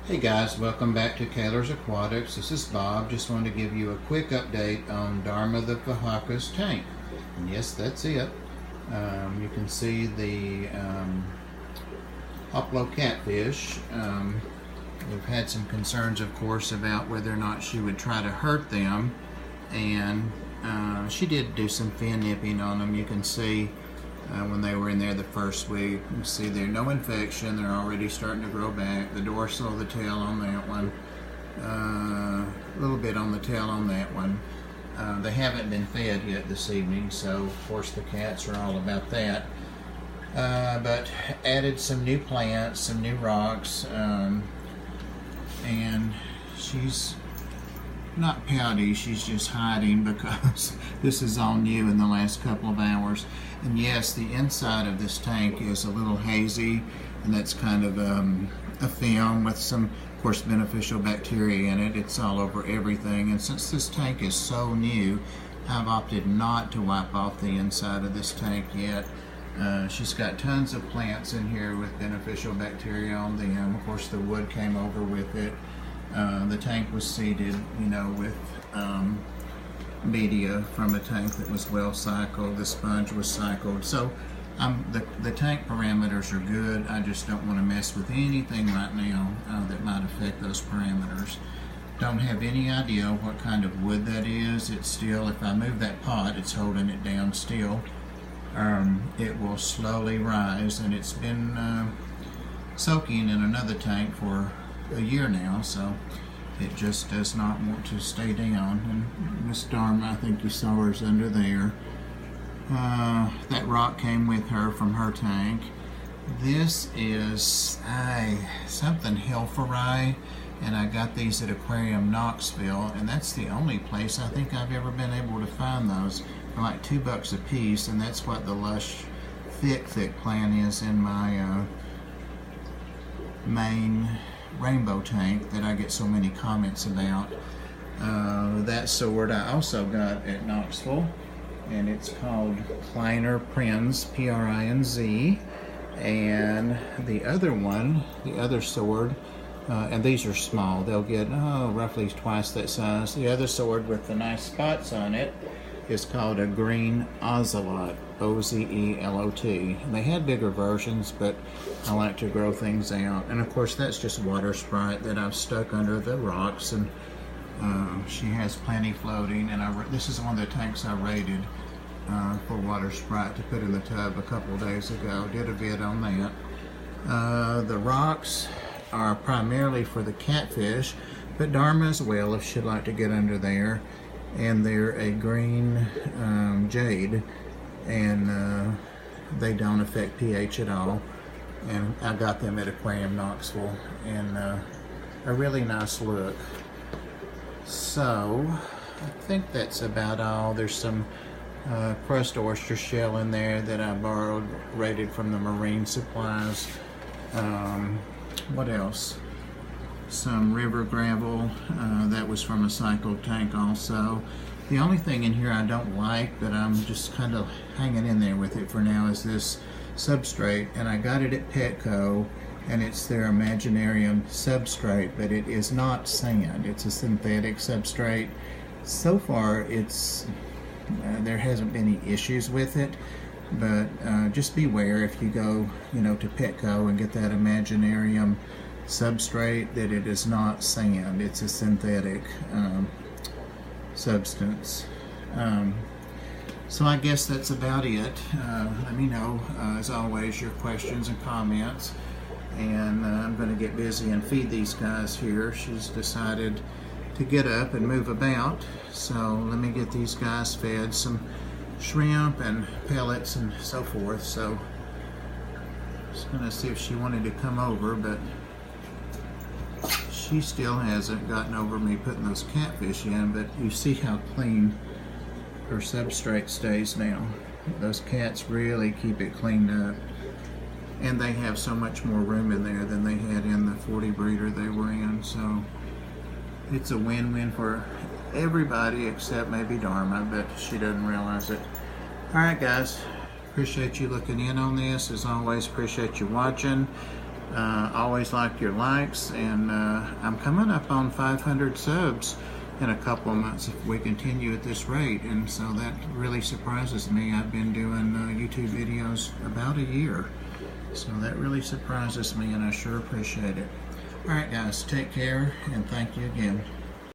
Hey guys, welcome back to Kaler's Aquatics. This is Bob. Just wanted to give you a quick update on Dharma the Fahaka's tank. And yes, that's it. You can see the Hoplo catfish. We've had some concerns, of course, about whether or not she would try to hurt them. And she did do some fin nipping on them. You can see when they were in there the first week. You can see there's no infection. They're already starting to grow back. The dorsal of the tail on that one, a little bit on the tail on that one. They haven't been fed yet this evening, so of course the cats are all about that. But added some new plants, some new rocks, and she's not pouty, she's just hiding because this is all new in the last couple of hours. And yes, the inside of this tank is a little hazy, and that's kind of a film with some, of course, beneficial bacteria in it. It's all over everything, and since this tank is so new, I've opted not to wipe off the inside of this tank yet. She's got tons of plants in here with beneficial bacteria on them. Of course, the wood came over with it. The tank was seeded, with media from a tank that was well cycled. The sponge was cycled. So the tank parameters are good. I just don't want to mess with anything right now that might affect those parameters. Don't have any idea what kind of wood that is. It's still, if I move that pot, it's holding it down still. It will slowly rise, and it's been soaking in another tank for a year now, so it just does not want to stay down. And Miss Dharma, I think you saw hers under there. That rock came with her from her tank. This is something Helferi, and I got these at Aquarium Knoxville, and that's the only place I think I've ever been able to find those for like $2 a piece, and that's what the lush thick plant is in my main rainbow tank that I get so many comments about. That sword I also got at Knoxville, and it's called Kleiner Prinz, P-R-I-N-Z. And the other one, the other sword, and these are small, they'll get roughly twice that size. The other sword with the nice spots on it is called a green ozelot, O-Z-E-L-O-T. They had bigger versions, but I like to grow things out. And of course, that's just water sprite that I've stuck under the rocks, and she has plenty floating. And this is one of the tanks I rated for water sprite to put in the tub a couple of days ago. Did a vid on that. The rocks are primarily for the catfish, but Dharma as well if she'd like to get under there. And they're a green jade, and they don't affect pH at all. And I got them at Aquarium Knoxville, and a really nice look. So I think that's about all. There's some crust oyster shell in there that I borrowed, rated from the marine supplies. What else? Some river gravel, that was from a cycled tank also. The only thing in here I don't like, but I'm just kind of hanging in there with it for now, is this substrate, and I got it at Petco, and it's their Imaginarium substrate, but it is not sand. It's a synthetic substrate. So far there hasn't been any issues with it, but just beware if you go to Petco and get that Imaginarium substrate, that it is not sand. It's a synthetic substance. So I guess that's about it. Let me know, as always, your questions and comments, and I'm going to get busy and feed these guys here. She's decided to get up and move about, so let me get these guys fed some shrimp and pellets and so forth. So just going to see if she wanted to come over, but she still hasn't gotten over me putting those catfish in. But you see how clean her substrate stays now. Those cats really keep it cleaned up, and they have so much more room in there than they had in the 40 breeder they were in. So it's a win-win for everybody except maybe Dharma, but she doesn't realize it. Alright guys, appreciate you looking in on this. As always, appreciate you watching. Always like your likes, and I'm coming up on 500 subs in a couple of months if we continue at this rate, and so that really surprises me. I've been doing YouTube videos about a year, so that really surprises me, and I sure appreciate it. Alright guys, take care, and thank you again.